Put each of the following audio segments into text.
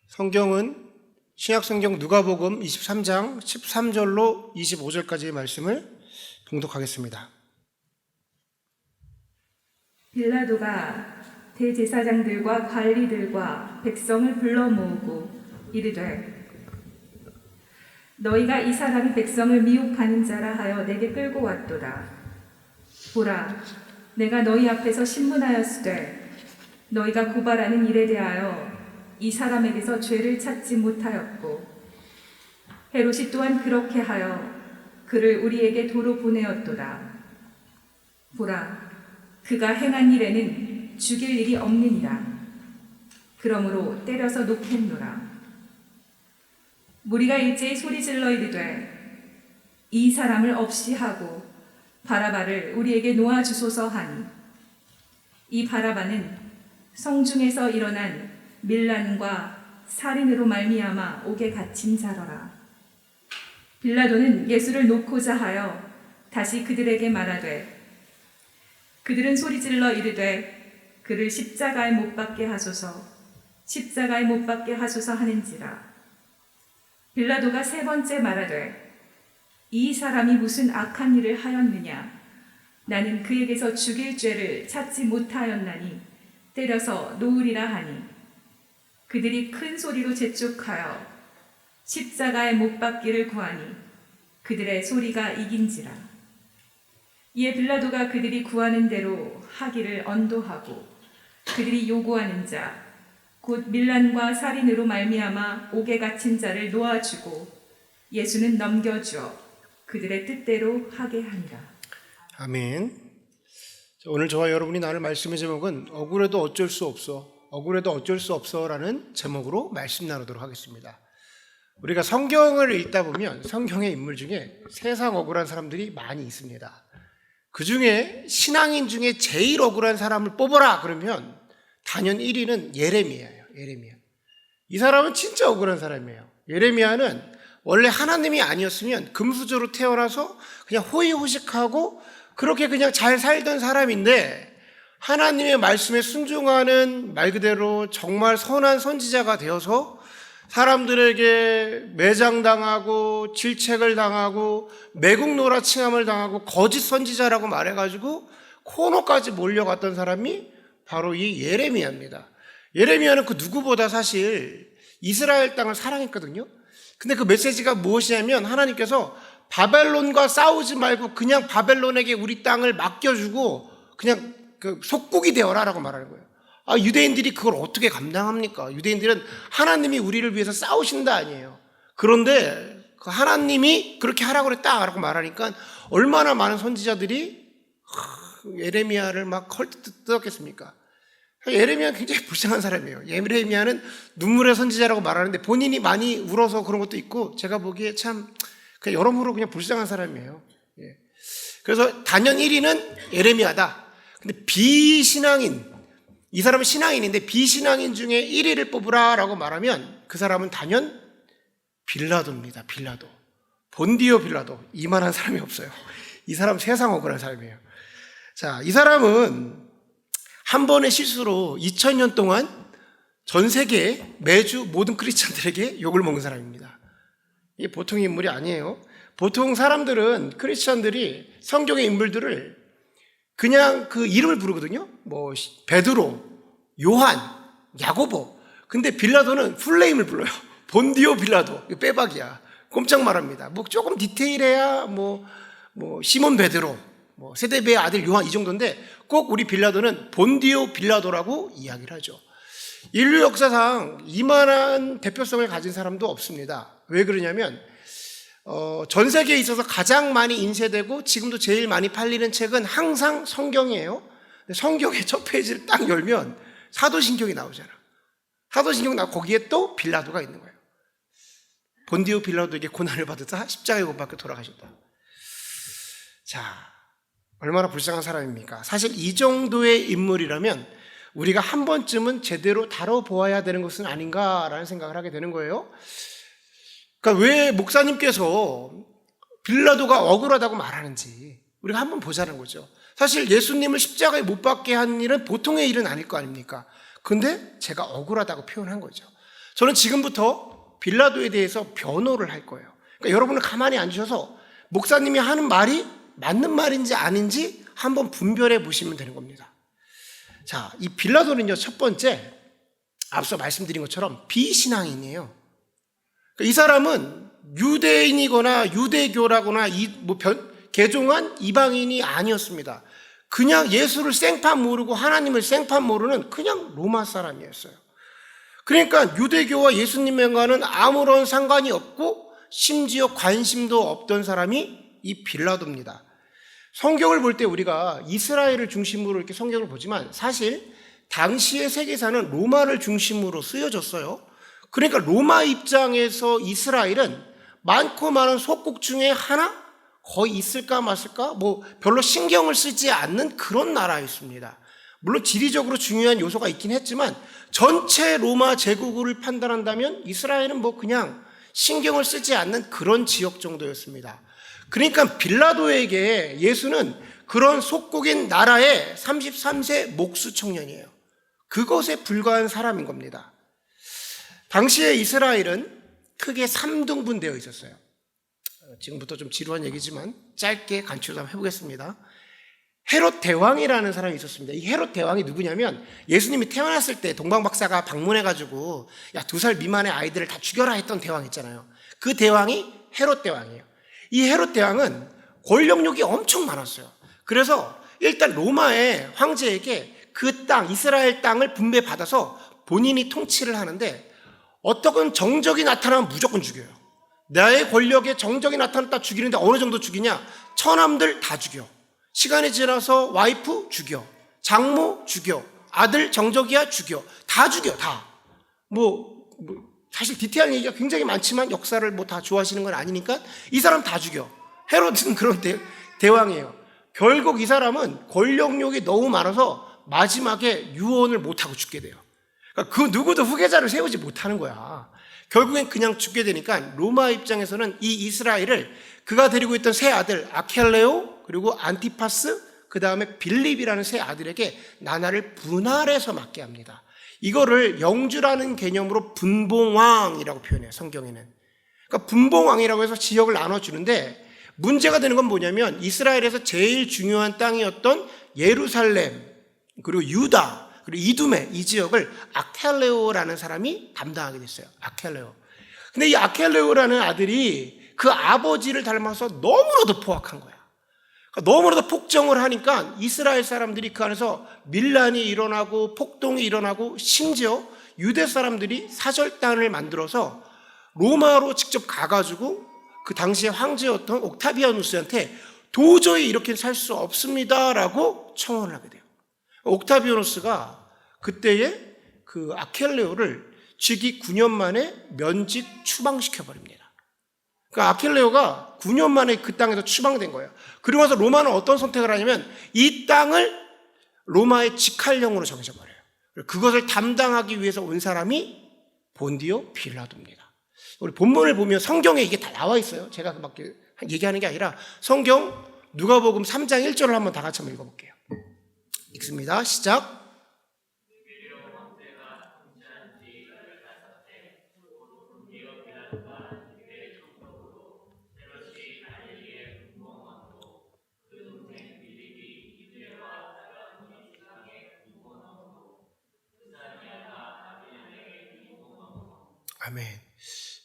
성경은 신약성경 누가복음 23장 13절로 25절까지의 말씀을 봉독하겠습니다. 빌라도가 대제사장들과 관리들과 백성을 불러 모으고 이르되 너희가 이 사람이 백성을 미혹하는 자라 하여 내게 끌고 왔도다. 보라, 내가 너희 앞에서 신문하였으되 너희가 고발하는 일에 대하여 이 사람에게서 죄를 찾지 못하였고 헤롯이 또한 그렇게 하여 그를 우리에게 도로 보내었도다. 보라, 그가 행한 일에는 죽일 일이 없느니라. 그러므로 때려서 놓겠노라. 무리가 일제히 소리질러 이르되 이 사람을 없이 하고 바라바를 우리에게 놓아주소서 하니, 이 바라바는 성중에서 일어난 밀란과 살인으로 말미암아 옥에 갇힌 자더라. 빌라도는 예수를 놓고자 하여 다시 그들에게 말하되 그들은 소리질러 이르되 그를 십자가에 못 박게 하소서, 십자가에 못 박게 하소서 하는지라. 빌라도가 세 번째 말하되 이 사람이 무슨 악한 일을 하였느냐? 나는 그에게서 죽일 죄를 찾지 못하였나니 때려서 놓으리라 하니, 그들이 큰 소리로 재촉하여 십자가에 못 박기를 구하니 그들의 소리가 이긴지라. 이에 빌라도가 그들이 구하는 대로 하기를 언도하고 그들이 요구하는 자 곧 밀란과 살인으로 말미암아 옥에 갇힌 자를 놓아주고 예수는 넘겨주어 그들의 뜻대로 하게 하니라. 아멘. 오늘 저와 여러분이 나눌 말씀의 제목은 억울해도 어쩔 수 없어, 억울해도 어쩔 수 없어라는 제목으로 말씀 나누도록 하겠습니다. 우리가 성경을 읽다 보면 성경의 인물 중에 세상 억울한 사람들이 많이 있습니다. 그 중에 신앙인 중에 제일 억울한 사람을 뽑아라 그러면 단연 1위는 예레미야예요. 예레미야. 이 사람은 진짜 억울한 사람이에요. 예레미야는 원래 하나님이 아니었으면 금수저로 태어나서 그냥 호의호식하고 그렇게 그냥 잘 살던 사람인데, 하나님의 말씀에 순종하는 말 그대로 정말 선한 선지자가 되어서 사람들에게 매장당하고 질책을 당하고 매국노라칭함을 당하고 거짓 선지자라고 말해가지고 코너까지 몰려갔던 사람이 바로 이 예레미야입니다. 예레미야는 그 누구보다 사실 이스라엘 땅을 사랑했거든요. 근데 그 메시지가 무엇이냐면, 하나님께서 바벨론과 싸우지 말고 그냥 바벨론에게 우리 땅을 맡겨주고 그냥 그 속국이 되어라라고 말하는 거예요. 유대인들이 그걸 어떻게 감당합니까? 유대인들은 하나님이 우리를 위해서 싸우신다 아니에요. 그런데 그 하나님이 그렇게 하라고 그랬다라고 말하니까 얼마나 많은 선지자들이 예레미야를 막 헐뜯었겠습니까? 예레미야는 굉장히 불쌍한 사람이에요. 예레미야는 눈물의 선지자라고 말하는데 본인이 많이 울어서 그런 것도 있고, 제가 보기에 참 그냥 여러모로 그냥 불쌍한 사람이에요. 그래서 단연 1위는 예레미야다. 근데 비신앙인, 이 사람은 신앙인인데 비신앙인 중에 1위를 뽑으라라고 말하면 그 사람은 단연 빌라도입니다. 빌라도. 본디오 빌라도. 이만한 사람이 없어요. 이 사람 세상 억울한 사람이에요. 자, 이 사람은 한 번의 실수로 2000년 동안 전 세계 매주 모든 크리스찬들에게 욕을 먹은 사람입니다. 이게 보통 인물이 아니에요. 보통 사람들은, 크리스찬들이 성경의 인물들을 그냥 그 이름을 부르거든요. 뭐 베드로, 요한, 야고보. 근데 빌라도는 풀네임을 불러요. 본디오 빌라도. 이거 빼박이야. 꼼짝 말합니다. 뭐 조금 디테일해야 뭐 시몬 베드로, 뭐 세데베의 아들 요한 이 정도인데 꼭 우리 빌라도는 본디오 빌라도라고 이야기를 하죠. 인류 역사상 이만한 대표성을 가진 사람도 없습니다. 왜 그러냐면 전 세계에 있어서 가장 많이 인쇄되고 지금도 제일 많이 팔리는 책은 항상 성경이에요. 성경의 첫 페이지를 딱 열면 사도신경이 나오잖아. 사도신경 나오고 거기에 또 빌라도가 있는 거예요. 본디오 빌라도에게 고난을 받으사 십자가에 못 박혀 돌아가셨다. 자, 얼마나 불쌍한 사람입니까? 사실 이 정도의 인물이라면 우리가 한 번쯤은 제대로 다뤄보아야 되는 것은 아닌가라는 생각을 하게 되는 거예요. 그러니까 왜 목사님께서 빌라도가 억울하다고 말하는지 우리가 한번 보자는 거죠. 사실 예수님을 십자가에 못 박게 한 일은 보통의 일은 아닐 거 아닙니까? 근데 제가 억울하다고 표현한 거죠. 저는 지금부터 빌라도에 대해서 변호를 할 거예요. 그러니까 여러분은 가만히 앉으셔서 목사님이 하는 말이 맞는 말인지 아닌지 한번 분별해 보시면 되는 겁니다. 자, 이 빌라도는요, 첫 번째, 앞서 말씀드린 것처럼 비신앙인이에요. 그러니까 이 사람은 유대인이거나 유대교라거나 개종한 이방인이 아니었습니다. 그냥 예수를 생판 모르고 하나님을 생판 모르는 그냥 로마 사람이었어요. 그러니까 유대교와 예수님과는 아무런 상관이 없고 심지어 관심도 없던 사람이 이 빌라도입니다. 성경을 볼 때 우리가 이스라엘을 중심으로 이렇게 성경을 보지만 사실 당시의 세계사는 로마를 중심으로 쓰여졌어요. 그러니까 로마 입장에서 이스라엘은 많고 많은 속국 중에 하나? 거의 있을까 말을까? 별로 신경을 쓰지 않는 그런 나라였습니다. 물론 지리적으로 중요한 요소가 있긴 했지만 전체 로마 제국을 판단한다면 이스라엘은 그냥 신경을 쓰지 않는 그런 지역 정도였습니다. 그러니까 빌라도에게 예수는 그런 속국인 나라의 33세 목수 청년이에요. 그것에 불과한 사람인 겁니다. 당시에 이스라엘은 크게 3등분되어 있었어요. 지금부터 좀 지루한 얘기지만 짧게 간추려 한번 해보겠습니다. 헤롯 대왕이라는 사람이 있었습니다. 이 헤롯 대왕이 누구냐면 예수님이 태어났을 때 동방박사가 방문해가지고 2살 미만의 아이들을 다 죽여라 했던 대왕 있잖아요. 그 대왕이 헤롯 대왕이에요. 이 헤롯 대왕은 권력욕이 엄청 많았어요. 그래서 일단 로마의 황제에게 그 땅, 이스라엘 땅을 분배받아서 본인이 통치를 하는데 어떤 정적이 나타나면 무조건 죽여요. 나의 권력에 정적이 나타났다 죽이는데 어느 정도 죽이냐? 처남들 다 죽여. 시간이 지나서 와이프 죽여. 장모 죽여. 아들 정적이야 죽여. 다 죽여, 다. 사실 디테일한 얘기가 굉장히 많지만 역사를 다 좋아하시는 건 아니니까 이 사람 다 죽여. 헤롯은 그런 대왕이에요. 결국 이 사람은 권력욕이 너무 많아서 마지막에 유언을 못하고 죽게 돼요. 그러니까 그 누구도 후계자를 세우지 못하는 거야. 결국엔 그냥 죽게 되니까 로마 입장에서는 이 이스라엘을 그가 데리고 있던 세 아들 아켈레오 그리고 안티파스 그 다음에 빌립이라는 세 아들에게 나라를 분할해서 맡게 합니다. 이거를 영주라는 개념으로 분봉왕이라고 표현해요. 성경에는. 그러니까 분봉왕이라고 해서 지역을 나눠주는데 문제가 되는 건 뭐냐면 이스라엘에서 제일 중요한 땅이었던 예루살렘 그리고 유다 그리고 이두메 이 지역을 아켈레오라는 사람이 담당하게 됐어요. 아켈레오. 근데 이 아켈레오라는 아들이 그 아버지를 닮아서 너무나도 포악한 거야. 그러니까 너무나도 폭정을 하니까 이스라엘 사람들이 그 안에서 밀란이 일어나고 폭동이 일어나고 심지어 유대 사람들이 사절단을 만들어서 로마로 직접 가가지고 그 당시에 황제였던 옥타비아누스한테 도저히 이렇게 살 수 없습니다라고 청원을 하게 돼요. 옥타비아누스가 그때에 그 아켈레오를 즉위 9년 만에 면직 추방시켜버립니다. 그러니까 아켈레오가 9년 만에 그 땅에서 추방된 거예요. 그리고 나서 로마는 어떤 선택을 하냐면 이 땅을 로마의 직할령으로 정해져버려요. 그것을 담당하기 위해서 온 사람이 본디오 빌라도입니다. 우리 본문을 보면 성경에 이게 다 나와 있어요. 제가 막 얘기하는 게 아니라 성경 누가복음 3장 1절을 한번 다 같이 한번 읽어볼게요. 읽습니다. 시작. 아멘.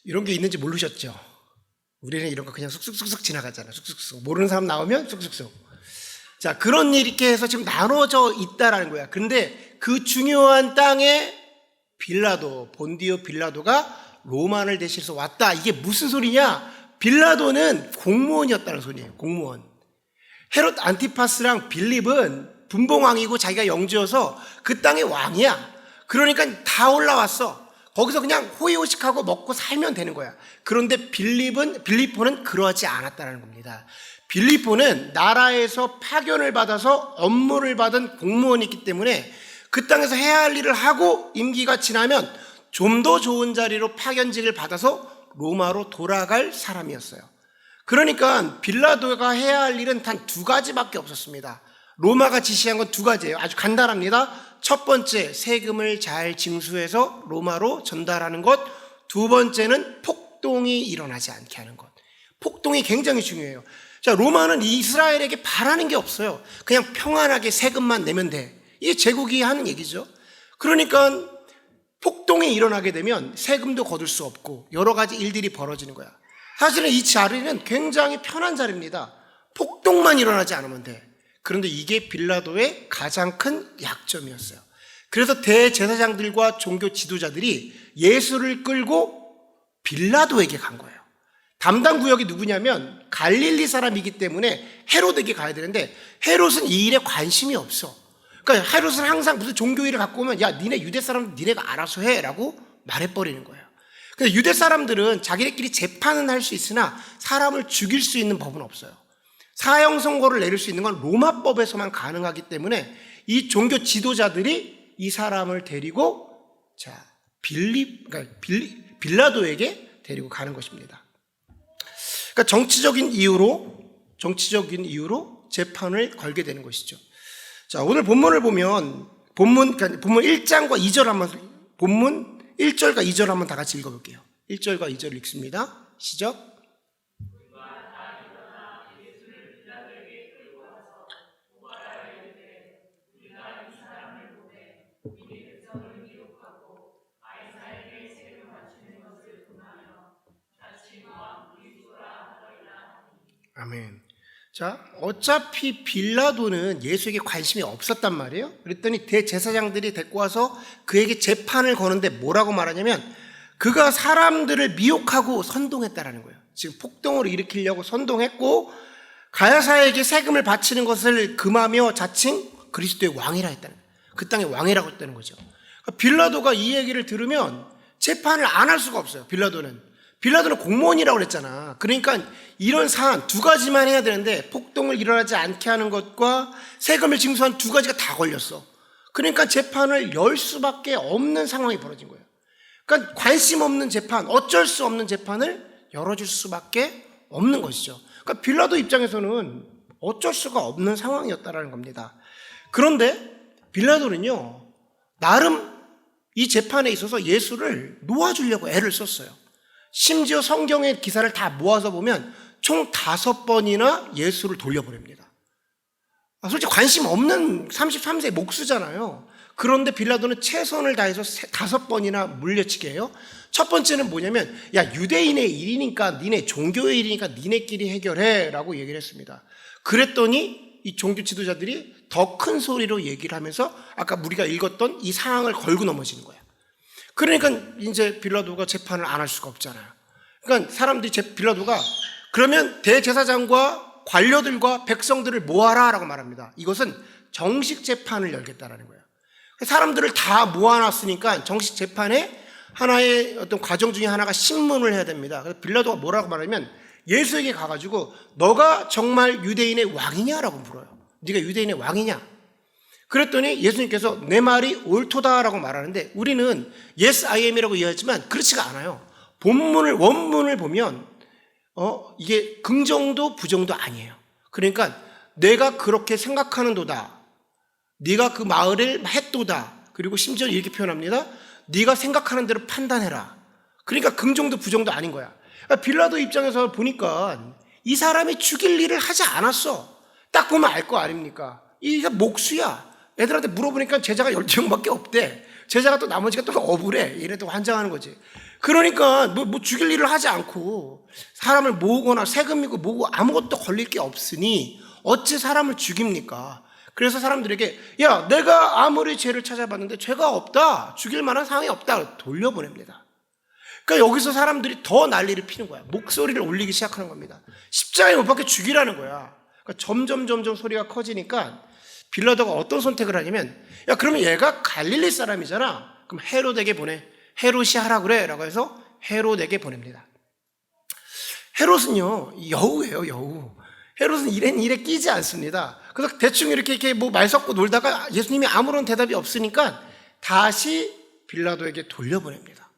이런 게 있는지 모르셨죠? 우리는 이런 거 그냥 쑥쑥쑥쑥 지나가잖아. 쑥쑥쑥. 모르는 사람 나오면 쑥쑥쑥. 자, 그런 일이 이렇게 해서 지금 나눠져 있다라는 거야. 근데 그 중요한 땅에 빌라도, 본디오 빌라도가 로마를 대신해서 왔다. 이게 무슨 소리냐? 빌라도는 공무원이었다는 소리예요. 공무원. 헤롯 안티파스랑 빌립은 분봉왕이고 자기가 영주여서 그 땅의 왕이야. 그러니까 다 올라왔어. 거기서 그냥 호의호식하고 먹고 살면 되는 거야. 그런데 빌립보는 그러하지 않았다는 겁니다. 빌립보는 나라에서 파견을 받아서 업무를 받은 공무원이기 때문에 그 땅에서 해야 할 일을 하고 임기가 지나면 좀 더 좋은 자리로 파견직을 받아서 로마로 돌아갈 사람이었어요. 그러니까 빌라도가 해야 할 일은 단 2가지밖에 없었습니다. 로마가 지시한 건 2가지예요. 아주 간단합니다. 첫 번째, 세금을 잘 징수해서 로마로 전달하는 것. 두 번째는 폭동이 일어나지 않게 하는 것. 폭동이 굉장히 중요해요. 자, 로마는 이스라엘에게 바라는 게 없어요. 그냥 평안하게 세금만 내면 돼. 이게 제국이 하는 얘기죠. 그러니까 폭동이 일어나게 되면 세금도 거둘 수 없고 여러 가지 일들이 벌어지는 거야. 사실은 이 자리는 굉장히 편한 자리입니다. 폭동만 일어나지 않으면 돼. 그런데 이게 빌라도의 가장 큰 약점이었어요. 그래서 대제사장들과 종교 지도자들이 예수를 끌고 빌라도에게 간 거예요. 담당 구역이 누구냐면 갈릴리 사람이기 때문에 헤롯에게 가야 되는데 헤롯은 이 일에 관심이 없어. 그러니까 헤롯은 항상 무슨 종교 일을 갖고 오면 야, 니네 유대 사람들 니네가 알아서 해 라고 말해버리는 거예요. 근데 유대 사람들은 자기네끼리 재판은 할 수 있으나 사람을 죽일 수 있는 법은 없어요. 사형 선고를 내릴 수 있는 건 로마법에서만 가능하기 때문에 이 종교 지도자들이 이 사람을 데리고 빌라도에게 데리고 가는 것입니다. 그러니까 정치적인 이유로 재판을 걸게 되는 것이죠. 자, 오늘 본문을 보면 본문 1장과 2절 본문 1절과 2절 한번 다 같이 읽어볼게요. 1절과 2절을 읽습니다. 시작. 아멘. 자, 어차피 빌라도는 예수에게 관심이 없었단 말이에요. 그랬더니 대제사장들이 데리고 와서 그에게 재판을 거는데 뭐라고 말하냐면 그가 사람들을 미혹하고 선동했다라는 거예요. 지금 폭동을 일으키려고 선동했고 가야사에게 세금을 바치는 것을 금하며 자칭 그리스도의 왕이라 했다는 거예요. 그 땅의 왕이라고 했다는 거죠. 빌라도가 이 얘기를 들으면 재판을 안 할 수가 없어요. 빌라도는 공무원이라고 그랬잖아. 그러니까 이런 사안 두 가지만 해야 되는데 폭동을 일어나지 않게 하는 것과 세금을 징수한 두 가지가 다 걸렸어. 그러니까 재판을 열 수밖에 없는 상황이 벌어진 거예요. 그러니까 관심 없는 재판, 어쩔 수 없는 재판을 열어줄 수밖에 없는 것이죠. 그러니까 빌라도 입장에서는 어쩔 수가 없는 상황이었다라는 겁니다. 그런데 빌라도는요, 나름 이 재판에 있어서 예수를 놓아주려고 애를 썼어요. 심지어 성경의 기사를 다 모아서 보면 총 5번이나 예수를 돌려보냅니다. 솔직히 관심 없는 33세 목수잖아요. 그런데 빌라도는 최선을 다해서 5번이나 물려치게 해요. 첫 번째는 뭐냐면 야, 유대인의 일이니까 니네 종교의 일이니까 니네끼리 해결해 라고 얘기를 했습니다. 그랬더니 이 종교 지도자들이 더 큰 소리로 얘기를 하면서 아까 우리가 읽었던 이 상황을 걸고 넘어지는 거야. 그러니까 이제 빌라도가 재판을 안 할 수가 없잖아요. 그러니까 빌라도가 그러면 대제사장과 관료들과 백성들을 모아라 라고 말합니다. 이것은 정식 재판을 열겠다라는 거예요. 사람들을 다 모아놨으니까 정식 재판에 하나의 어떤 과정 중에 하나가 신문을 해야 됩니다. 그래서 빌라도가 뭐라고 말하면 예수에게 가가지고 너가 정말 유대인의 왕이냐라고 물어요. 네가 유대인의 왕이냐? 그랬더니 예수님께서 내 말이 옳도다라고 말하는데 우리는 yes I am이라고 이해하지만 그렇지가 않아요. 원문을 보면 이게 긍정도 부정도 아니에요. 그러니까 내가 그렇게 생각하는도다. 네가 그 말을 했도다. 그리고 심지어 이렇게 표현합니다. 네가 생각하는 대로 판단해라. 그러니까 긍정도 부정도 아닌 거야. 그러니까 빌라도 입장에서 보니까 이 사람이 죽일 일을 하지 않았어. 딱 보면 알 거 아닙니까? 이게 목수야. 애들한테 물어보니까 제자가 12명밖에 없대. 제자가 또 나머지가 또 억울해. 이래 또 환장하는 거지. 그러니까 뭐 죽일 일을 하지 않고 사람을 모으거나 세금이고 뭐고 아무것도 걸릴 게 없으니 어찌 사람을 죽입니까? 그래서 사람들에게 야, 내가 아무리 죄를 찾아봤는데 죄가 없다. 죽일 만한 상황이 없다. 돌려보냅니다. 그러니까 여기서 사람들이 더 난리를 피는 거야. 목소리를 올리기 시작하는 겁니다. 십자가에 못 박혀 죽이라는 거야. 그러니까 점점 소리가 커지니까 빌라도가 어떤 선택을 하냐면 야, 그러면 얘가 갈릴리 사람이잖아. 그럼 헤롯에게 보내. 헤롯이 하라 그래 라고 해서 헤롯에게 보냅니다. 헤롯은요, 여우예요, 여우. 헤롯은 일에 끼지 않습니다. 그래서 대충 이렇게 뭐 말 섞고 놀다가 예수님이 아무런 대답이 없으니까 다시 빌라도에게 돌려보냅니다.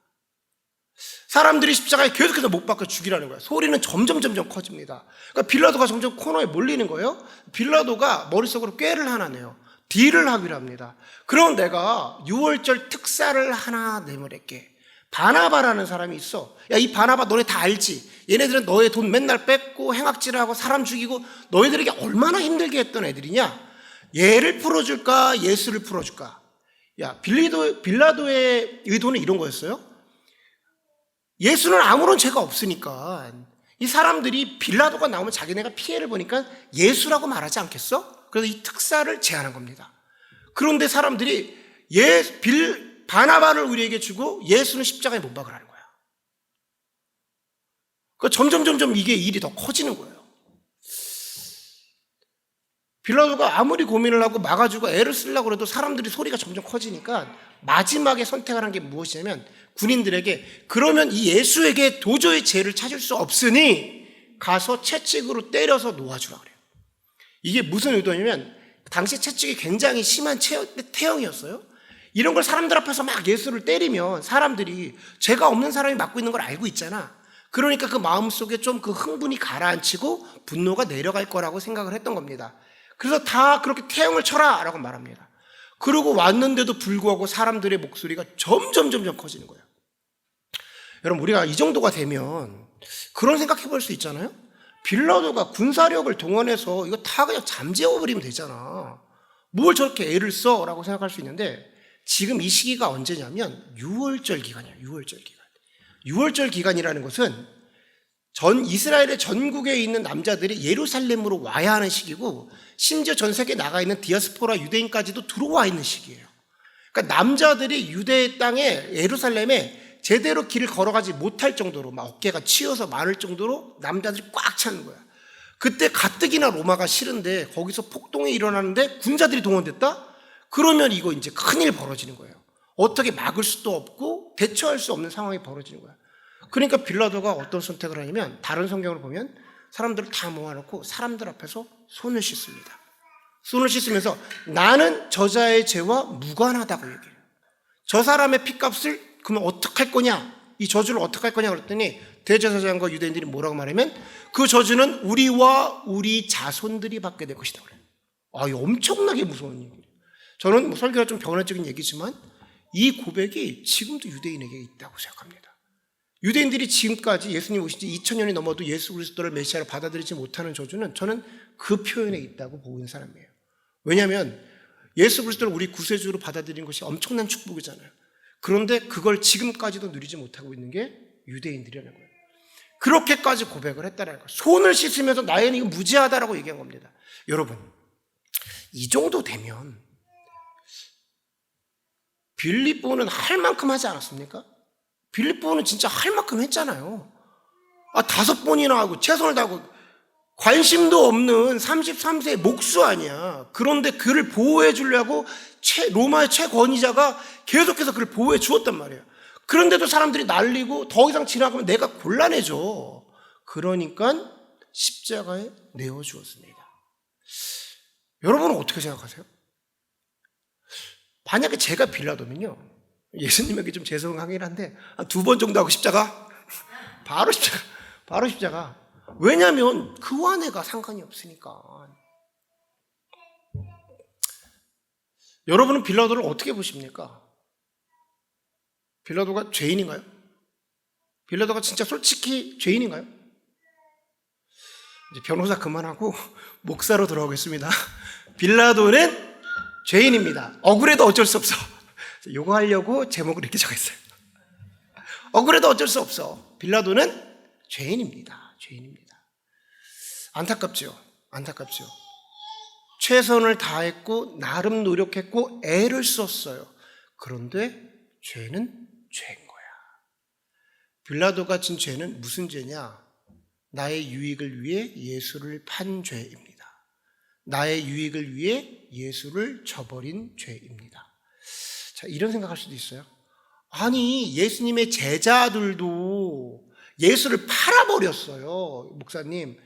사람들이 십자가에 계속해서 못 박혀 죽이라는 거예요. 소리는 점점 커집니다. 그러니까 빌라도가 점점 코너에 몰리는 거예요. 빌라도가 머릿속으로 꾀를 하나 내요. 딜을 하기로 합니다. 그럼 내가 6월절 특사를 하나 내밀을게. 바나바라는 사람이 있어. 야, 이 바나바 너네 다 알지? 얘네들은 너의 돈 맨날 뺏고 행악질하고 사람 죽이고 너희들에게 얼마나 힘들게 했던 애들이냐? 얘를 풀어줄까? 예수를 풀어줄까? 야, 빌라도의 의도는 이런 거였어요. 예수는 아무런 죄가 없으니까 이 사람들이 빌라도가 나오면 자기네가 피해를 보니까 예수라고 말하지 않겠어? 그래서 이 특사를 제안한 겁니다. 그런데 사람들이 바나바를 우리에게 주고 예수는 십자가에 못 박으라는 거야. 점점 이게 일이 더 커지는 거예요. 빌라도가 아무리 고민을 하고 막아주고 애를 쓰려고 해도 사람들이 소리가 점점 커지니까 마지막에 선택을 한 게 무엇이냐면 군인들에게 그러면 이 예수에게 도저히 죄를 찾을 수 없으니 가서 채찍으로 때려서 놓아주라 그래요. 이게 무슨 의도냐면 당시 채찍이 굉장히 심한 태형이었어요. 이런 걸 사람들 앞에서 막 예수를 때리면 사람들이 죄가 없는 사람이 맞고 있는 걸 알고 있잖아. 그러니까 그 마음속에 좀 그 흥분이 가라앉히고 분노가 내려갈 거라고 생각을 했던 겁니다. 그래서 다 그렇게 태형을 쳐라 라고 말합니다. 그러고 왔는데도 불구하고 사람들의 목소리가 점점 커지는 거예요. 여러분, 우리가 이 정도가 되면 그런 생각해 볼 수 있잖아요. 빌라도가 군사력을 동원해서 이거 다 그냥 잠재워버리면 되잖아. 뭘 저렇게 애를 써? 라고 생각할 수 있는데 지금 이 시기가 언제냐면 6월절 기간이에요. 6월절 기간. 6월절 기간이라는 것은 전 이스라엘의 전국에 있는 남자들이 예루살렘으로 와야 하는 시기고 심지어 전 세계에 나가 있는 디아스포라 유대인까지도 들어와 있는 시기예요. 그러니까 남자들이 유대 땅에 예루살렘에 제대로 길을 걸어가지 못할 정도로 막 어깨가 치여서 많을 정도로 남자들이 꽉 차는 거야. 그때 가뜩이나 로마가 싫은데 거기서 폭동이 일어나는데 군사들이 동원됐다? 그러면 이거 이제 큰일 벌어지는 거예요. 어떻게 막을 수도 없고 대처할 수 없는 상황이 벌어지는 거야. 그러니까 빌라도가 어떤 선택을 하냐면 다른 성경을 보면 사람들을 다 모아놓고 사람들 앞에서 손을 씻습니다. 손을 씻으면서 나는 저자의 죄와 무관하다고 얘기해요. 저 사람의 피값을 그러면 어떡할 거냐? 이 저주를 어떡할 거냐 그랬더니 대제사장과 유대인들이 뭐라고 말하면 그 저주는 우리와 우리 자손들이 받게 될 것이다 그래요. 이거 엄청나게 무서운 얘기예요. 저는 뭐 설교가 좀 변화적인 얘기지만 이 고백이 지금도 유대인에게 있다고 생각합니다. 유대인들이 지금까지 예수님 오신 지 2000년이 넘어도 예수 그리스도를 메시아로 받아들이지 못하는 저주는 저는 그 표현에 있다고 보는 사람이에요. 왜냐하면 예수 그리스도를 우리 구세주로 받아들이는 것이 엄청난 축복이잖아요. 그런데 그걸 지금까지도 누리지 못하고 있는 게 유대인들이라는 거예요. 그렇게까지 고백을 했다는 거예요. 손을 씻으면서 나에는 이거 무지하다라고 얘기한 겁니다. 여러분, 이 정도 되면 빌립보는 할 만큼 하지 않았습니까? 빌립보는 진짜 할 만큼 했잖아요. 5번이나 하고 최선을 다하고 관심도 없는 33세의 목수 아니야. 그런데 그를 보호해 주려고 로마의 최권위자가 계속해서 그를 보호해 주었단 말이에요. 그런데도 사람들이 난리고 더 이상 지나가면 내가 곤란해져. 그러니까 십자가에 내어 주었습니다. 여러분은 어떻게 생각하세요? 만약에 제가 빌라도면요, 예수님에게 좀 죄송하긴 한데 2번 정도 하고 십자가, 바로 십자가. 왜냐하면 그와 내가 상관이 없으니까. 여러분은 빌라도를 어떻게 보십니까? 빌라도가 죄인인가요? 빌라도가 진짜 솔직히 죄인인가요? 이제 변호사 그만하고 목사로 들어가겠습니다. 빌라도는 죄인입니다. 억울해도 어쩔 수 없어. 이거 하려고 제목을 이렇게 적었어요. 억울해도 어쩔 수 없어. 빌라도는 죄인입니다. 죄인입니다. 안타깝죠. 최선을 다했고 나름 노력했고 애를 썼어요. 그런데 죄는 죄인 거야. 빌라도가 진 죄는 무슨 죄냐? 나의 유익을 위해 예수를 판 죄입니다. 나의 유익을 위해 예수를 저버린 죄입니다. 자, 이런 생각할 수도 있어요. 아니, 예수님의 제자들도 예수를 팔아버렸어요. 목사님,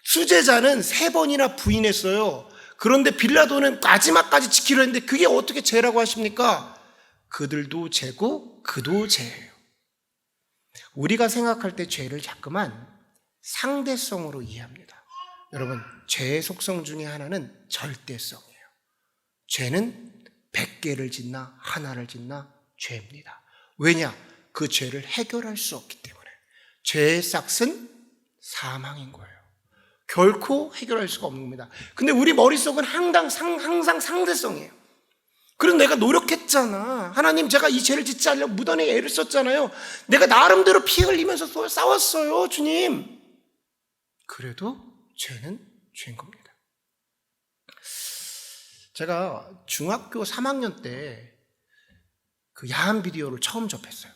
수제자는 3번이나 부인했어요. 그런데 빌라도는 마지막까지 지키려 했는데 그게 어떻게 죄라고 하십니까? 그들도 죄고 그도 죄예요. 우리가 생각할 때 죄를 자꾸만 상대성으로 이해합니다. 여러분, 죄의 속성 중에 하나는 절대성이에요. 죄는 100개를 짓나 하나를 짓나 죄입니다. 왜냐? 그 죄를 해결할 수 없기 때문에. 죄의 싹은 사망인 거예요. 결코 해결할 수가 없는 겁니다. 근데 우리 머릿속은 항상 상대성이에요. 그래서 내가 노력했잖아. 하나님, 제가 이 죄를 짓지 않으려고 무단히 애를 썼잖아요. 내가 나름대로 피 흘리면서 싸웠어요, 주님. 그래도 죄는 죄인 겁니다. 제가 중학교 3학년 때 그 야한 비디오를 처음 접했어요.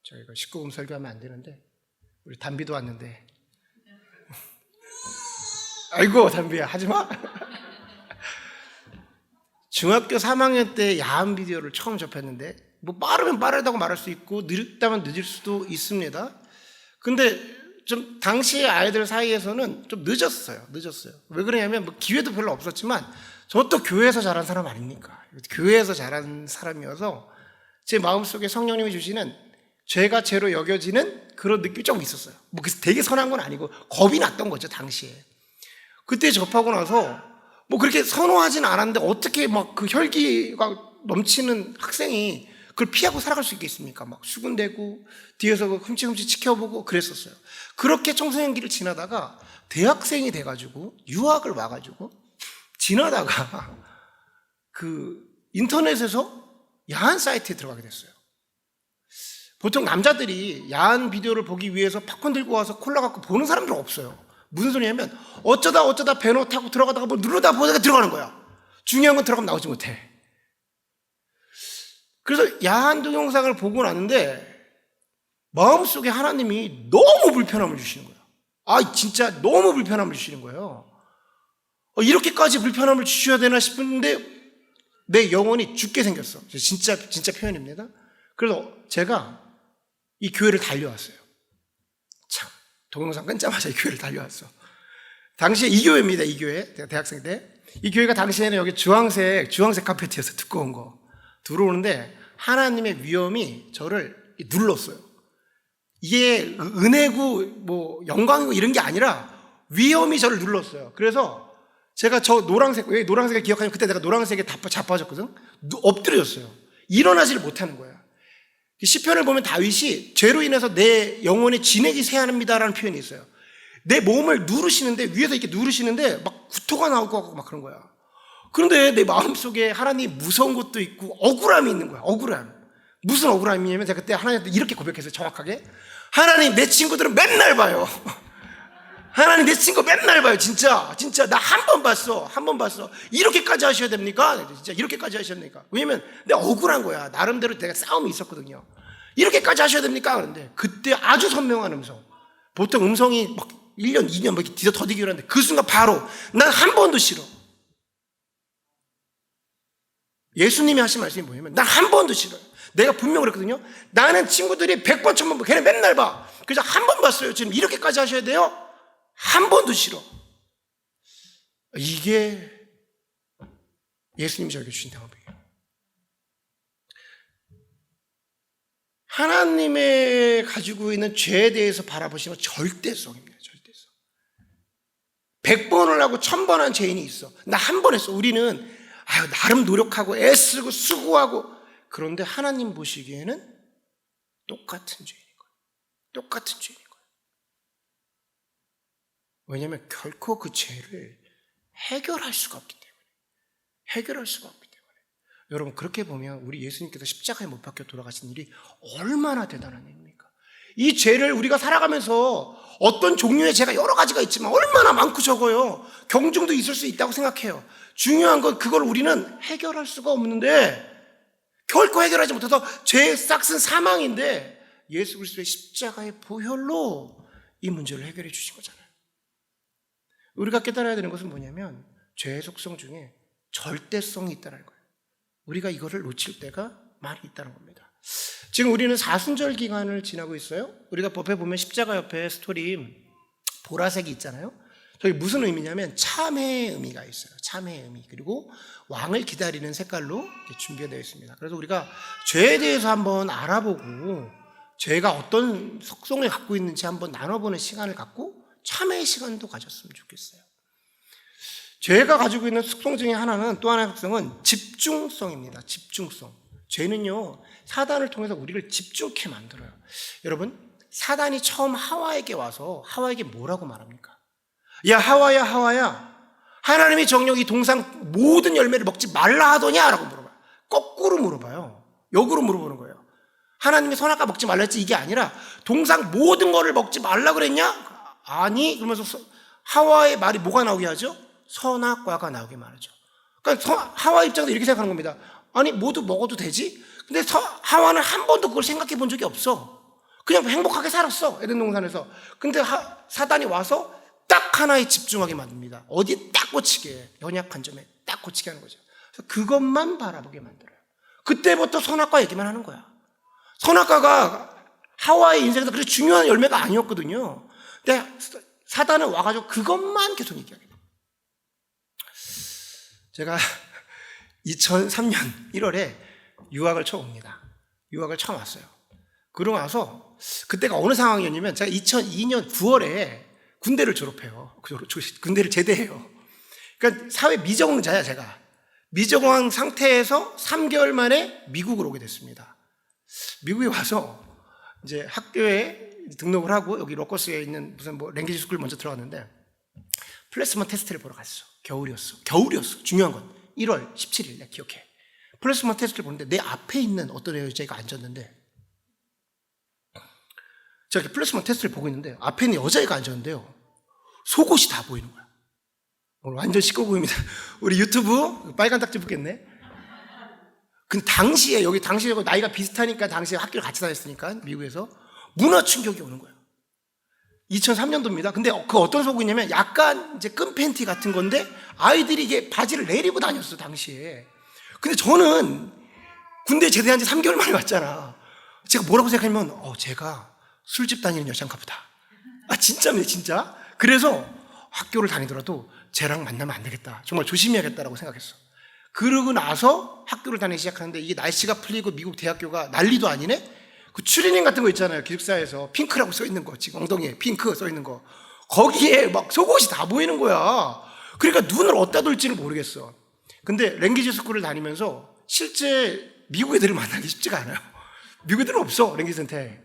저희가 19금 설교하면 안 되는데 우리 담비도 왔는데 아이고 담비야 하지마. 중학교 3학년 때 야한 비디오를 처음 접했는데 뭐 빠르면 빠르다고 말할 수 있고 늦다면 늦을 수도 있습니다. 근데 좀 당시의 아이들 사이에서는 좀 늦었어요. 왜 그러냐면 뭐 기회도 별로 없었지만 저 또 교회에서 자란 사람 아닙니까? 교회에서 자란 사람이어서 제 마음속에 성령님이 주시는 죄가 죄로 여겨지는 그런 느낌이 좀 있었어요. 뭐 그래서 되게 선한 건 아니고 겁이 났던 거죠, 당시에. 그때 접하고 나서 뭐 그렇게 선호하진 않았는데 어떻게 막 그 혈기가 넘치는 학생이 그걸 피하고 살아갈 수 있겠습니까? 막 수군대고 뒤에서 흠칫흠칫 지켜보고 그랬었어요. 그렇게 청소년기를 지나다가 대학생이 돼가지고 유학을 와가지고 지나다가 그 인터넷에서 야한 사이트에 들어가게 됐어요. 보통 남자들이 야한 비디오를 보기 위해서 팝콘 들고 와서 콜라 갖고 보는 사람들은 없어요. 무슨 소리냐면 어쩌다 배너 타고 들어가다가 뭐 누르다 보다가 들어가는 거야. 중요한 건 들어가면 나오지 못해. 그래서 야한 동영상을 보고 나는데 마음속에 하나님이 너무 불편함을 주시는 거예요. 아, 진짜 너무 불편함을 주시는 거예요. 이렇게까지 불편함을 주셔야 되나 싶은데 내 영혼이 죽게 생겼어. 진짜 표현입니다. 그래서 제가 이 교회를 달려왔어요. 참, 동영상 끊자마자 이 교회를 달려왔어. 당시에 이 교회입니다. 이 교회. 제가 대학생 때. 이 교회가 당시에는 여기 주황색 카페트여서 두꺼운 거. 들어오는데 하나님의 위엄이 저를 눌렀어요. 이게 은혜고 뭐 영광이고 이런 게 아니라 위엄이 저를 눌렀어요. 그래서 제가 저 노란색, 왜 노란색을 기억하냐면 그때 내가 노란색에 자빠졌거든? 엎드려졌어요. 일어나지를 못하는 거야. 시편을 보면 다윗이 죄로 인해서 내 영혼의 진액이 새합니다라는 표현이 있어요. 내 몸을 누르시는데, 위에서 이렇게 누르시는데 막 구토가 나올 것 같고 막 그런 거야. 그런데 내 마음속에 하나님 무서운 것도 있고 억울함이 있는 거야. 억울함. 무슨 억울함이냐면 제가 그때 하나님한테 이렇게 고백했어요. 정확하게. 하나님, 내 친구들은 맨날 봐요. 하나님, 내 친구 맨날 봐요. 진짜 나 한 번 봤어. 이렇게까지 하셔야 됩니까? 진짜 이렇게까지 하셔야 됩니까? 왜냐면 내가 억울한 거야. 나름대로 내가 싸움이 있었거든요. 이렇게까지 하셔야 됩니까? 그런데 그때 아주 선명한 음성. 보통 음성이 막 1년, 2년 막 이렇게 더디기로 하는데 그 순간 바로 난 한 번도 싫어. 예수님이 하신 말씀이 뭐냐면 난 한 번도 싫어요. 내가 분명 그랬거든요. 나는 친구들이 100번, 1000번 봐. 걔네 맨날 봐. 그래서 한 번 봤어요. 지금 이렇게까지 하셔야 돼요? 한 번도 싫어. 이게 예수님이 저에게 주신 대답이에요. 하나님의 가지고 있는 죄에 대해서 바라보시면 절대성입니다. 절대성. 100번을 하고 1000번 한 죄인이 있어. 나 한 번 했어. 우리는 나름 노력하고 애쓰고 수고하고, 그런데 하나님 보시기에는 똑같은 죄인인 거예요. 똑같은 죄인인 거예요. 왜냐하면 결코 그 죄를 해결할 수가 없기 때문에. 해결할 수가 없기 때문에. 여러분, 그렇게 보면 우리 예수님께서 십자가에 못 박혀 돌아가신 일이 얼마나 대단한 일입니까? 이 죄를 우리가 살아가면서 어떤 종류의 죄가 여러 가지가 있지만 얼마나 많고 적어요. 경중도 있을 수 있다고 생각해요. 중요한 건 그걸 우리는 해결할 수가 없는데, 결코 해결하지 못해서 죄의 싹은 사망인데 예수 그리스도의 십자가의 보혈로 이 문제를 해결해 주신 거잖아요. 우리가 깨달아야 되는 것은 뭐냐면 죄의 속성 중에 절대성이 있다는 거예요. 우리가 이거를 놓칠 때가 많이 있다는 겁니다. 지금 우리는 사순절 기간을 지나고 있어요. 우리가 법에 보면 십자가 옆에 스토리 보라색이 있잖아요. 저기 무슨 의미냐면 참회의 의미가 있어요. 참회의 의미. 그리고 왕을 기다리는 색깔로 준비가 되어 있습니다. 그래서 우리가 죄에 대해서 한번 알아보고 죄가 어떤 속성을 갖고 있는지 한번 나눠보는 시간을 갖고 참회의 시간도 가졌으면 좋겠어요. 죄가 가지고 있는 특성 중에 하나는, 또 하나의 특성은 집중성입니다. 집중성. 죄는요, 사단을 통해서 우리를 집중케 만들어요. 여러분, 사단이 처음 하와에게 와서 하와에게 뭐라고 말합니까? 야, 하와야, 하와야, 하나님이 정녕 이 동상 모든 열매를 먹지 말라 하더냐? 라고 물어봐요. 거꾸로 물어봐요. 역으로 물어보는 거예요. 하나님이 선악과 먹지 말라 했지, 이게 아니라 동상 모든 거를 먹지 말라 그랬냐? 아니. 그러면서 하와의 말이 뭐가 나오게 하죠? 선악과가 나오게 말하죠. 그러니까 하와 입장에서 이렇게 생각하는 겁니다. 아니, 모두 먹어도 되지? 근데 하와는 한 번도 그걸 생각해 본 적이 없어. 그냥 행복하게 살았어, 에덴 동산에서. 근데 사단이 와서 딱 하나에 집중하게 만듭니다. 어디 딱 꽂히게, 연약한 점에 딱 꽂히게 하는 거죠. 그래서 그것만 바라보게 만들어요. 그때부터 선악과 얘기만 하는 거야. 선악과가 하와의 인생에서 그렇게 중요한 열매가 아니었거든요. 근데 사단은 와가지고 그것만 계속 얘기하게 돼요. 제가 2003년 1월에 유학을 처음 옵니다. 유학을 처음 왔어요. 그러고 나서 그때가 어느 상황이었냐면, 제가 2002년 9월에 군대를 졸업해요. 군대를 제대해요. 그러니까 사회 미적응자야, 제가. 미적응한 상태에서 3개월 만에 미국을 오게 됐습니다. 미국에 와서 이제 학교에 등록을 하고, 여기 로커스에 있는 무슨 랭귀지 스쿨 먼저 들어갔는데, 플래스먼 테스트를 보러 갔어. 겨울이었어. 중요한 건 1월 17일, 내가 기억해. 플래스먼 테스트를 보는데 내 앞에 있는 어떤 여자애가 앉았는데, 제가 이렇게 플래스먼 테스트를 보고 있는데 앞에 있는 여자애가 앉았는데요, 속옷이 다 보이는 거야. 오늘 완전 시끄러워 보입니다. 우리 유튜브 빨간 딱지 붙겠네. 근데 당시에 나이가 비슷하니까, 당시에 학교를 같이 다녔으니까 미국에서 문화 충격이 오는 거예요. 2003년도입니다. 근데 그 어떤 속이냐면 약간 이제 끈 팬티 같은 건데, 아이들이 이게 바지를 내리고 다녔어, 당시에. 근데 저는 군대 제대한 지 3개월 만에 왔잖아. 제가 뭐라고 생각하냐면, 제가 술집 다니는 여잔가 보다. 진짜입니다, 진짜. 그래서 학교를 다니더라도 쟤랑 만나면 안 되겠다, 정말 조심해야겠다라고 생각했어. 그러고 나서 학교를 다니기 시작하는데, 이게 날씨가 풀리고 미국 대학교가 난리도 아니네? 그 추리닝 같은 거 있잖아요, 기숙사에서 핑크라고 써 있는 거, 지금 엉덩이에 핑크 써 있는 거, 거기에 막 속옷이 다 보이는 거야. 그러니까 눈을 어디다 둘지를 모르겠어. 근데 랭귀지 스쿨을 다니면서 실제 미국 애들을 만나기 쉽지가 않아요. 미국 애들은 없어, 랭귀지 센터에.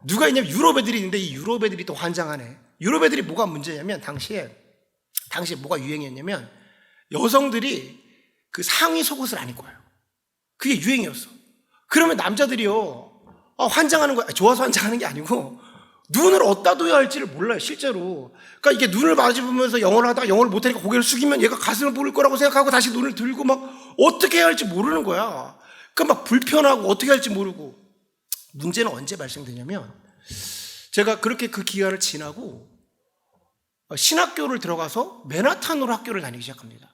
누가 있냐면 유럽 애들이 있는데, 이 유럽 애들이 또 환장하네. 유럽 애들이 뭐가 문제냐면, 당시에 뭐가 유행이었냐면, 여성들이 그 상의 속옷을 안 입고 와요. 그게 유행이었어. 그러면 남자들이요, 환장하는 거야. 좋아서 환장하는 게 아니고, 눈을 어디다 둬야 할지를 몰라요, 실제로. 그러니까 이게 눈을 마주보면서 영어를 하다가 영어를 못하니까 고개를 숙이면 얘가 가슴을 보일 거라고 생각하고 다시 눈을 들고 막 어떻게 해야 할지 모르는 거야. 그러니까 막 불편하고 어떻게 할지 모르고. 문제는 언제 발생되냐면, 제가 그렇게 그 기간을 지나고 신학교를 들어가서 맨하탄으로 학교를 다니기 시작합니다.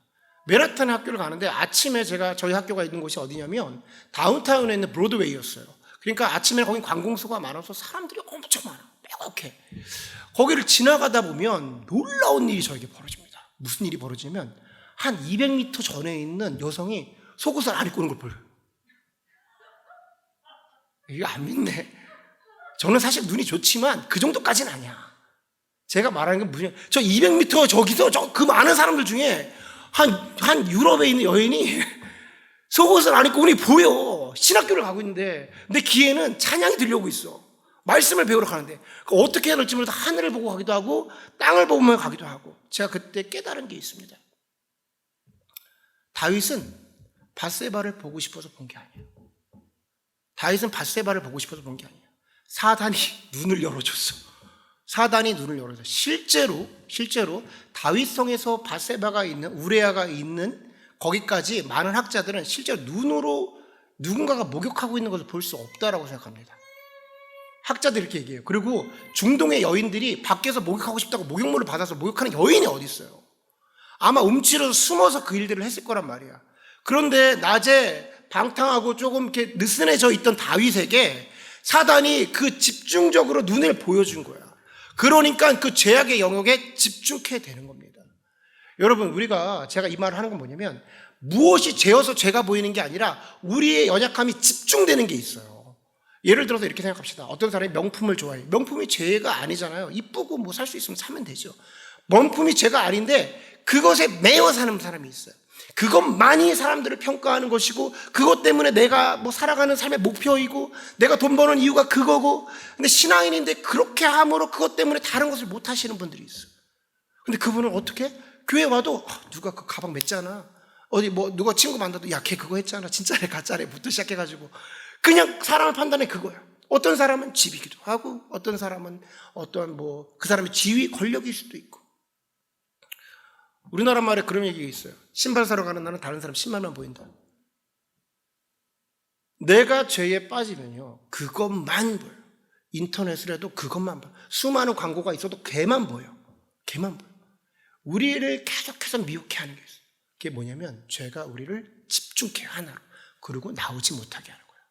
맨하탄 학교를 가는데, 아침에 저희 학교가 있는 곳이 어디냐면 다운타운에 있는 브로드웨이였어요. 그러니까 아침에 거긴 관공서가 많아서 사람들이 엄청 많아, 빼곡해. 거기를 지나가다 보면 놀라운 일이 저에게 벌어집니다. 무슨 일이 벌어지냐면, 한 200m 전에 있는 여성이 속옷을 안 입고 오는 걸 보여요. 이거 안 믿네. 저는 사실 눈이 좋지만 그 정도까지는 아니야. 제가 말하는 건 무슨, 저 200m 저기서 그 많은 사람들 중에 한 유럽에 있는 여인이 속옷을 안 입고 오니 보여. 신학교를 가고 있는데 내 귀에는 찬양이 들려오고 있어. 말씀을 배우러 가는데 어떻게 해야 될지 몰라서 하늘을 보고 가기도 하고 땅을 보며 가기도 하고. 제가 그때 깨달은 게 있습니다. 다윗은 밧세바를 보고 싶어서 본 게 아니에요. 다윗은 밧세바를 보고 싶어서 본 게 아니에요. 사단이 눈을 열어줬어. 사단이 눈을 열어줘. 실제로 다윗성에서 밧세바가 있는, 우레아가 있는 거기까지 많은 학자들은 실제로 눈으로 누군가가 목욕하고 있는 것을 볼 수 없다라고 생각합니다. 학자들이 이렇게 얘기해요. 그리고 중동의 여인들이 밖에서 목욕하고 싶다고 목욕물을 받아서 목욕하는 여인이 어디 있어요? 아마 움츠려서 숨어서 그 일들을 했을 거란 말이야. 그런데 낮에 방탕하고 조금 이렇게 느슨해져 있던 다윗에게 사단이 그 집중적으로 눈을 보여준 거야. 그러니까 그 죄악의 영역에 집중해야 되는 겁니다. 여러분, 제가 이 말을 하는 건 뭐냐면, 무엇이 죄여서 죄가 보이는 게 아니라 우리의 연약함이 집중되는 게 있어요. 예를 들어서 이렇게 생각합시다. 어떤 사람이 명품을 좋아해. 명품이 죄가 아니잖아요. 이쁘고 뭐 살 수 있으면 사면 되죠. 명품이 죄가 아닌데 그것에 매여 사는 사람이 있어요. 그것만이 사람들을 평가하는 것이고 그것 때문에 내가 뭐 살아가는 삶의 목표이고 내가 돈 버는 이유가 그거고, 근데 신앙인인데 그렇게 함으로 그것 때문에 다른 것을 못 하시는 분들이 있어요. 근데 그분은 어떻게? 교회 와도 누가 그 가방 맸잖아, 어디 뭐 누가 친구 만나도 야 걔 그거 했잖아, 진짜래 가짜래부터 시작해가지고 그냥 사람을 판단해 그거야. 어떤 사람은 집이기도 하고 어떤 사람은 어떤 뭐 그 사람의 지위 권력일 수도 있고. 우리나라 말에 그런 얘기가 있어요. 신발 사러 가는 나는 다른 사람 신발만 보인다. 내가 죄에 빠지면요 그것만 보여. 인터넷을 해도 그것만 보여. 수많은 광고가 있어도 걔만 보여. 걔만 보여. 우리를 계속해서 미혹해 하는 게 있어요. 그게 뭐냐면 죄가 우리를 집중케 하나로, 그리고 나오지 못하게 하는 거예요.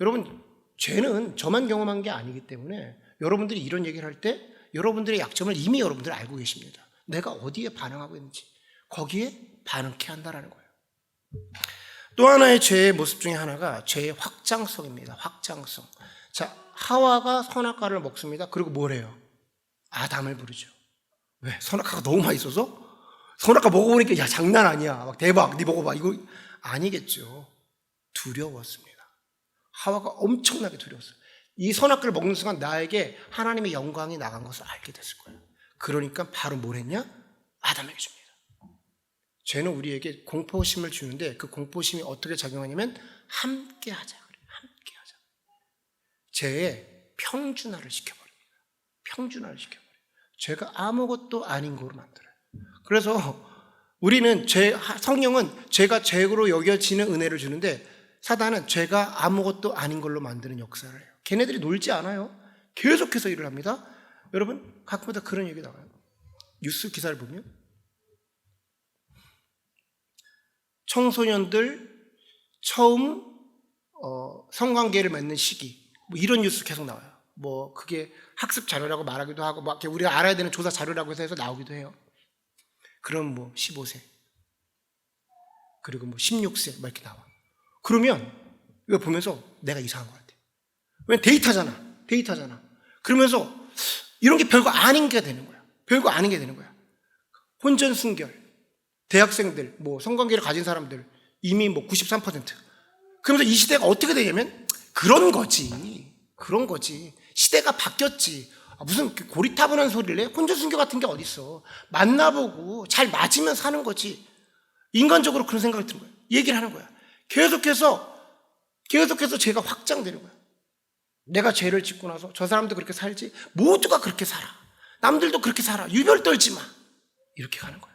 여러분, 죄는 저만 경험한 게 아니기 때문에 여러분들이 이런 얘기를 할 때 여러분들의 약점을 이미 여러분들이 알고 계십니다. 내가 어디에 반응하고 있는지 거기에 반응케 한다라는 거예요. 또 하나의 죄의 모습 중에 하나가 죄의 확장성입니다. 확장성. 자, 하와가 선악과를 먹습니다. 그리고 뭘 해요? 아담을 부르죠. 왜? 선악과가 너무 맛있어서? 선악과 먹어보니까 야 장난 아니야, 막 대박, 네 먹어봐. 이거 아니겠죠. 두려웠습니다. 하와가 엄청나게 두려웠어요. 이 선악과를 먹는 순간 나에게 하나님의 영광이 나간 것을 알게 됐을 거예요. 그러니까 바로 뭘 했냐? 아담에게 줍니다. 죄는 우리에게 공포심을 주는데 그 공포심이 어떻게 작용하냐면 함께 하자 그래요. 함께 하자. 죄의 평준화를 시켜버립니다. 평준화를 시켜버려요. 죄가 아무것도 아닌 거로 만들어요. 그래서 우리는 성령은 죄가 죄로 여겨지는 은혜를 주는데 사단은 죄가 아무것도 아닌 걸로 만드는 역사를 해요. 걔네들이 놀지 않아요. 계속해서 일을 합니다. 여러분, 가끔마다 그런 얘기 나와요. 뉴스 기사를 보면 청소년들 처음 성관계를 맺는 시기, 뭐 이런 뉴스 계속 나와요. 뭐 그게 학습 자료라고 말하기도 하고 막 우리가 알아야 되는 조사 자료라고 해서 나오기도 해요. 그럼 뭐 15세 그리고 뭐 16세 막 이렇게 나와. 그러면 이거 보면서 내가 이상한 것 같아. 왜냐면 데이터잖아. 그러면서 이런 게 별거 아닌 게 되는 거야. 별거 아닌 게 되는 거야. 혼전순결, 대학생들, 뭐 성관계를 가진 사람들 이미 뭐 93%. 그러면서 이 시대가 어떻게 되냐면 그런 거지. 시대가 바뀌었지. 무슨 고리타분한 소리를 해? 혼전순결 같은 게 어딨어. 만나보고 잘 맞으면 사는 거지. 인간적으로 그런 생각이 드는 거야. 얘기를 하는 거야. 계속해서 죄가 확장되는 거야. 내가 죄를 짓고 나서 저 사람도 그렇게 살지, 모두가 그렇게 살아, 남들도 그렇게 살아, 유별 떨지 마, 이렇게 가는 거야.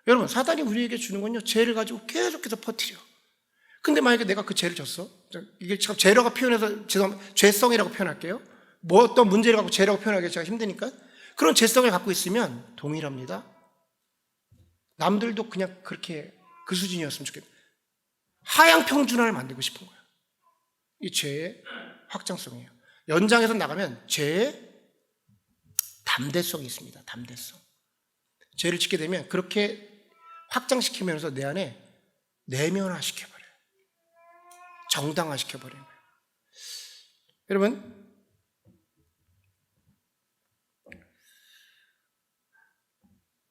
여러분, 사단이 우리에게 주는 건요 죄를 가지고 계속해서 퍼뜨려. 근데 만약에 내가 그 죄를 졌어, 이게 참 죄라고 표현해서 죄송합니다, 죄성이라고 표현할게요. 뭐 어떤 문제를 갖고 죄라고 표현하기가 제가 힘드니까. 그런 죄성을 갖고 있으면 동일합니다. 남들도 그냥 그렇게 그 수준이었으면 좋겠다. 하향 평준화를 만들고 싶은 거예요. 이 죄의 확장성이에요. 연장해서 나가면 죄의 담대성이 있습니다. 담대성. 죄를 짓게 되면 그렇게 확장시키면서 내 안에 내면화시켜버려요. 정당화시켜버리는 거예요. 여러분,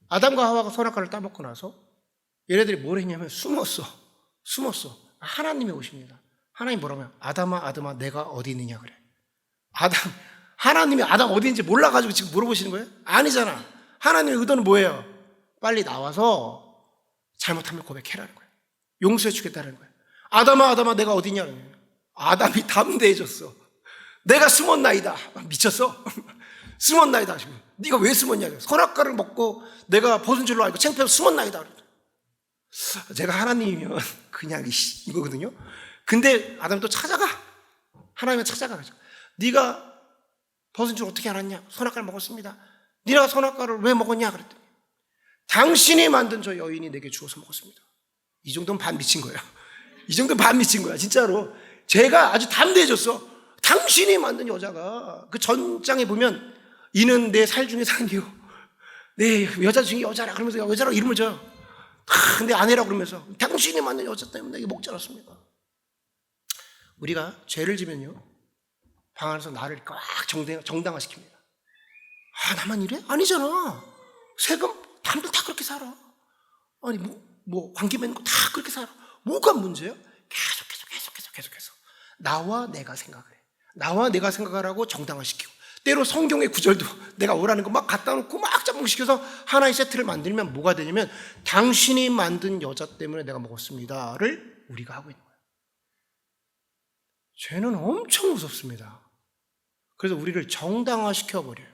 아담과 하와가 선악과를 따먹고 나서 얘네들이 뭘 했냐면 숨었어. 하나님이 오십니다. 하나님 뭐라고요? 아담아 내가 어디 있느냐 그래. 하나님이 아담 어디 있는지 몰라가지고 지금 물어보시는 거예요? 아니잖아. 하나님의 의도는 뭐예요? 빨리 나와서 잘못하면 고백해라는 거예요. 용서해 주겠다는 거예요. 아담아 내가 어디 있냐는 거예요. 아담이 담대해졌어. 내가 숨었나이다. 미쳤어? 숨었나이다. 네가 왜 숨었냐? 선악과를 먹고 내가 벗은 줄로 알고 창피해서 숨었나이다. 제가 하나님이면 그냥 이거거든요. 근데 아담이 또 찾아가. 하나님은 찾아가죠. 네가 벗은 줄 어떻게 알았냐? 선악과를 먹었습니다. 네가 선악과를 왜 먹었냐? 그랬더니 당신이 만든 저 여인이 내게 주어서 먹었습니다. 이 정도면 반 미친 거야. 진짜로. 제가 아주 담대해졌어. 당신이 만든 여자가, 그 전장에 보면 이는 내 살 중에 산이요, 내 여자 중에 여자라 그러면서 여자라고 이름을 줘요. 내 아내라고 그러면서 당신이 만든 여자 때문에 내게 먹지 않았습니까? 우리가 죄를 지면요 방 안에서 나를 꽉 정당화시킵니다. 나만 이래? 아니잖아. 세금 남들 다 그렇게 살아. 아니 뭐 관계 맺는 거 다 그렇게 살아. 뭐가 문제야? 계속해서 나와 내가 생각을 해. 나와 내가 생각하라고 정당화시키고, 때로 성경의 구절도 내가 오라는 거 막 갖다 놓고 막 짬뽕시켜서 하나의 세트를 만들면 뭐가 되냐면, 당신이 만든 여자 때문에 내가 먹었습니다를 우리가 하고 있는 거예요. 죄는 엄청 무섭습니다. 그래서 우리를 정당화시켜버려요.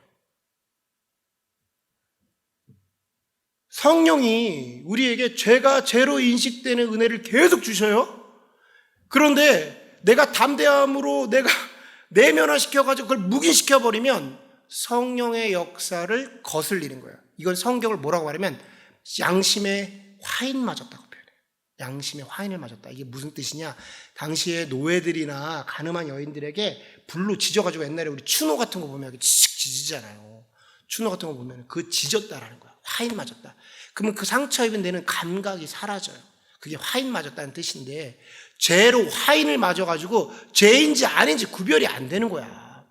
성령이 우리에게 죄가 죄로 인식되는 은혜를 계속 주셔요. 그런데 내가 담대함으로 내가 내면화시켜가지고 그걸 묵인시켜버리면 성령의 역사를 거슬리는 거예요. 이건 성경을 뭐라고 말하면 양심에 화인 맞았다고 표현해요. 양심에 화인을 맞았다. 이게 무슨 뜻이냐? 당시에 노예들이나 가늠한 여인들에게 불로 지져가지고, 옛날에 우리 추노 같은 거 보면 지직 지지잖아요. 추노 같은 거 보면 그 지졌다라는 거야. 화인 맞았다. 그러면 그 상처 입은 데는 감각이 사라져요. 그게 화인 맞았다는 뜻인데, 죄로 화인을 맞아가지고 죄인지 아닌지 구별이 안 되는 거야.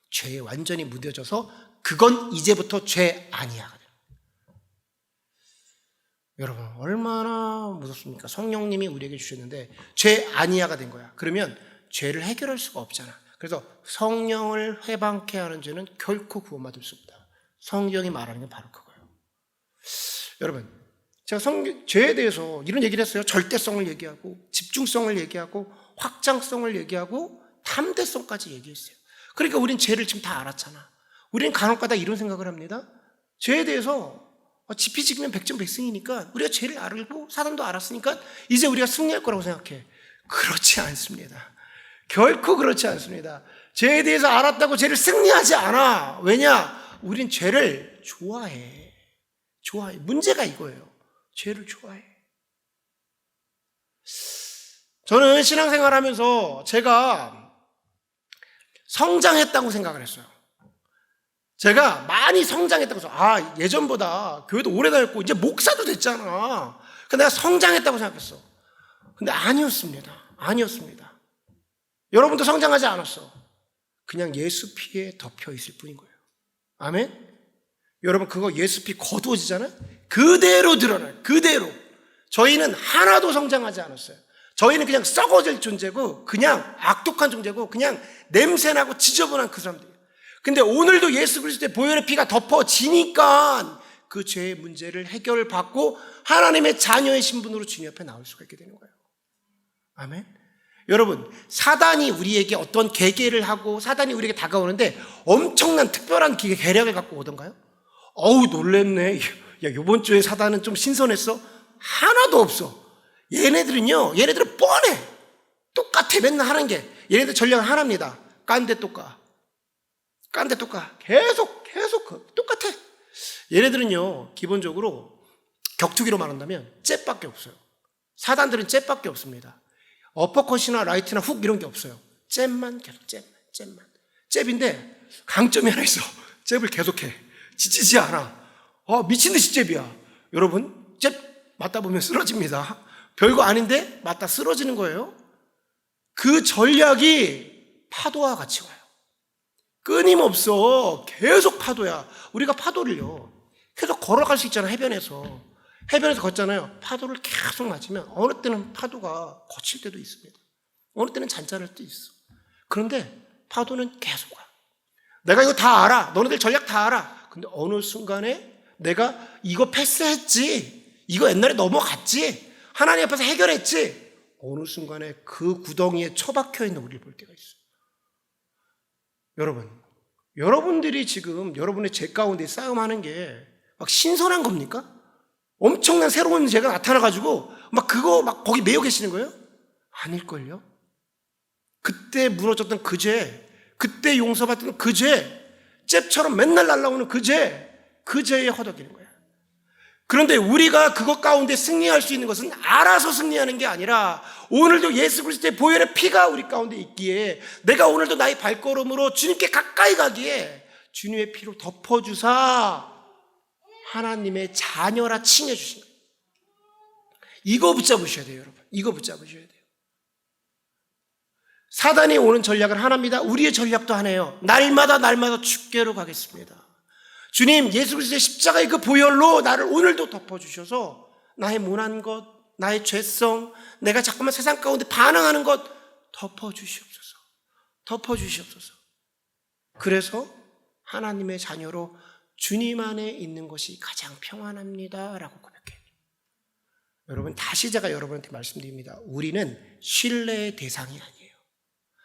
죄에 완전히 무뎌져서 그건 이제부터 죄 아니야가 돼요. 여러분, 얼마나 무섭습니까? 성령님이 우리에게 주셨는데 죄 아니야가 된 거야. 그러면 죄를 해결할 수가 없잖아. 그래서 성령을 해방케 하는 죄는 결코 구원받을 수 없다. 성경이 말하는 게 바로 그거예요. 여러분, 제가 죄에 대해서 이런 얘기를 했어요. 절대성을 얘기하고, 집중성을 얘기하고, 확장성을 얘기하고, 탐대성까지 얘기했어요. 그러니까 우린 죄를 지금 다 알았잖아. 우리는 간혹가다 이런 생각을 합니다. 죄에 대해서 지피지기면 백전백승이니까 우리가 죄를 알고 사단도 알았으니까 이제 우리가 승리할 거라고 생각해. 그렇지 않습니다. 결코 그렇지 않습니다. 죄에 대해서 알았다고 죄를 승리하지 않아. 왜냐? 우린 죄를 좋아해. 문제가 이거예요. 죄를 좋아해. 저는 신앙생활 하면서 제가 성장했다고 생각을 했어요. 제가 많이 성장했다고 해서, 예전보다 교회도 오래 다녔고 이제 목사도 됐잖아. 그러니까 내가 성장했다고 생각했어. 근데 아니었습니다. 여러분도 성장하지 않았어. 그냥 예수 피에 덮여 있을 뿐인 거예요. 아멘? 여러분, 그거 예수 피 거두어지잖아요? 그대로 드러나요. 그대로. 저희는 하나도 성장하지 않았어요. 저희는 그냥 썩어질 존재고, 그냥 악독한 존재고, 그냥 냄새나고 지저분한 그 사람들이에요. 근데 오늘도 예수 그리스도의 보혈의 피가 덮어지니까 그 죄의 문제를 해결받고 하나님의 자녀의 신분으로 주님 앞에 나올 수가 있게 되는 거예요. 아멘? 여러분, 사단이 우리에게 어떤 계계를 하고 사단이 우리에게 다가오는데 엄청난 특별한 계략을 갖고 오던가요? 어우, 놀랬네. 야, 요번 주에 사단은 좀 신선했어? 하나도 없어. 얘네들은 뻔해. 똑같아. 맨날 하는 게. 얘네들 전략은 하나입니다. 깐데 똑까. 계속 똑같아. 얘네들은요, 기본적으로 격투기로 말한다면 잽밖에 없어요. 사단들은 잽밖에 없습니다. 어퍼컷이나 라이트나 훅 이런 게 없어요. 잽만 계속 잽만. 잽인데 강점이 하나 있어. 잽을 계속해. 지치지 않아. 미친 듯이 잽이야. 여러분, 잽 맞다 보면 쓰러집니다. 별거 아닌데 맞다 쓰러지는 거예요. 그 전략이 파도와 같이 와요. 끊임없어. 계속 파도야. 우리가 파도를요, 계속 걸어갈 수 있잖아. 해변에서 걷잖아요. 파도를 계속 맞으면 어느 때는 파도가 거칠 때도 있습니다. 어느 때는 잔잔할 때도 있어. 그런데 파도는 계속 와. 내가 이거 다 알아. 너네들 전략 다 알아. 근데 어느 순간에 내가 이거 패스했지. 이거 옛날에 넘어갔지. 하나님 앞에서 해결했지. 어느 순간에 그 구덩이에 처박혀 있는 우리를 볼 때가 있어. 여러분들이 지금 여러분의 죄 가운데 싸움하는 게 막 신선한 겁니까? 엄청난 새로운 죄가 나타나가지고 막 그거 막 거기 매여 계시는 거예요? 아닐걸요? 그때 무너졌던 그 죄, 그때 용서받던 그 죄, 잽처럼 맨날 날아오는 그 죄에 허덕이는 거예요. 그런데 우리가 그것 가운데 승리할 수 있는 것은 알아서 승리하는 게 아니라 오늘도 예수 그리스도의 보혈의 피가 우리 가운데 있기에, 내가 오늘도 나의 발걸음으로 주님께 가까이 가기에 주님의 피로 덮어주사 하나님의 자녀라 칭해주신 거예요. 이거 붙잡으셔야 돼요, 여러분. 이거 붙잡으셔야 돼요. 사단이 오는 전략은 하나입니다. 우리의 전략도 하나예요. 날마다 죽게로 가겠습니다. 주님, 예수 그리스도의 십자가의 그 보혈로 나를 오늘도 덮어주셔서 나의 못난 것, 나의 죄성, 내가 자꾸만 세상 가운데 반항하는 것 덮어주시옵소서. 덮어주시옵소서. 그래서 하나님의 자녀로 주님 안에 있는 것이 가장 평안합니다 라고 고백해요. 여러분, 다시 제가 여러분한테 말씀드립니다. 우리는 신뢰의 대상이 아니에요.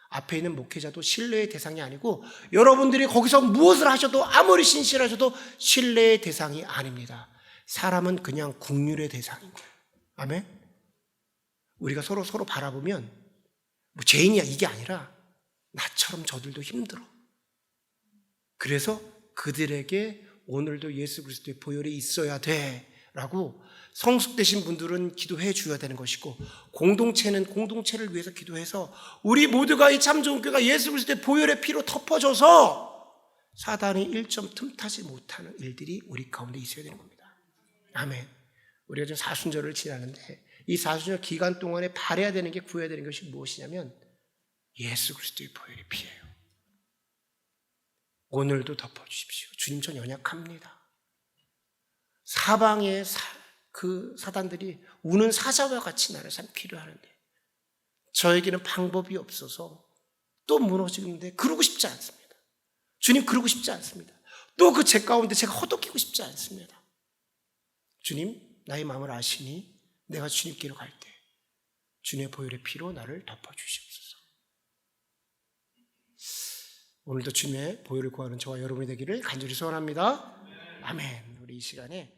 앞에 있는 목회자도 신뢰의 대상이 아니고 여러분들이 거기서 무엇을 하셔도 아무리 신실하셔도 신뢰의 대상이 아닙니다. 사람은 그냥 국률의 대상인 거예요. 아멘? 우리가 서로 바라보면 뭐 죄인이야 이게 아니라 나처럼 저들도 힘들어. 그래서 그들에게 오늘도 예수 그리스도의 보혈이 있어야 돼 라고 성숙되신 분들은 기도해 줘야 되는 것이고, 공동체는 공동체를 위해서 기도해서 우리 모두가 이 참 좋은 교회가 예수 그리스도의 보혈의 피로 덮어져서 사단이 1점 틈타지 못하는 일들이 우리 가운데 있어야 되는 겁니다. 아멘. 우리가 지금 사순절을 지나는데 이 사순절 기간 동안에 바라야 되는 게, 구해야 되는 것이 무엇이냐면 예수 그리스도의 보혈의 피예요. 오늘도 덮어주십시오. 주님, 전 연약합니다. 사방의 그 사단들이 우는 사자와 같이 나를 삼키려 하는데 저에게는 방법이 없어서 또 무너지는데 그러고 싶지 않습니다. 주님, 그러고 싶지 않습니다. 또 그 죄 가운데 제가 허덕이고 싶지 않습니다. 주님, 나의 마음을 아시니 내가 주님께로 갈 때 주님의 보혈의 피로 나를 덮어주시옵소서. 오늘도 주님의 보혈을 구하는 저와 여러분이 되기를 간절히 소원합니다. 아멘. 우리 이 시간에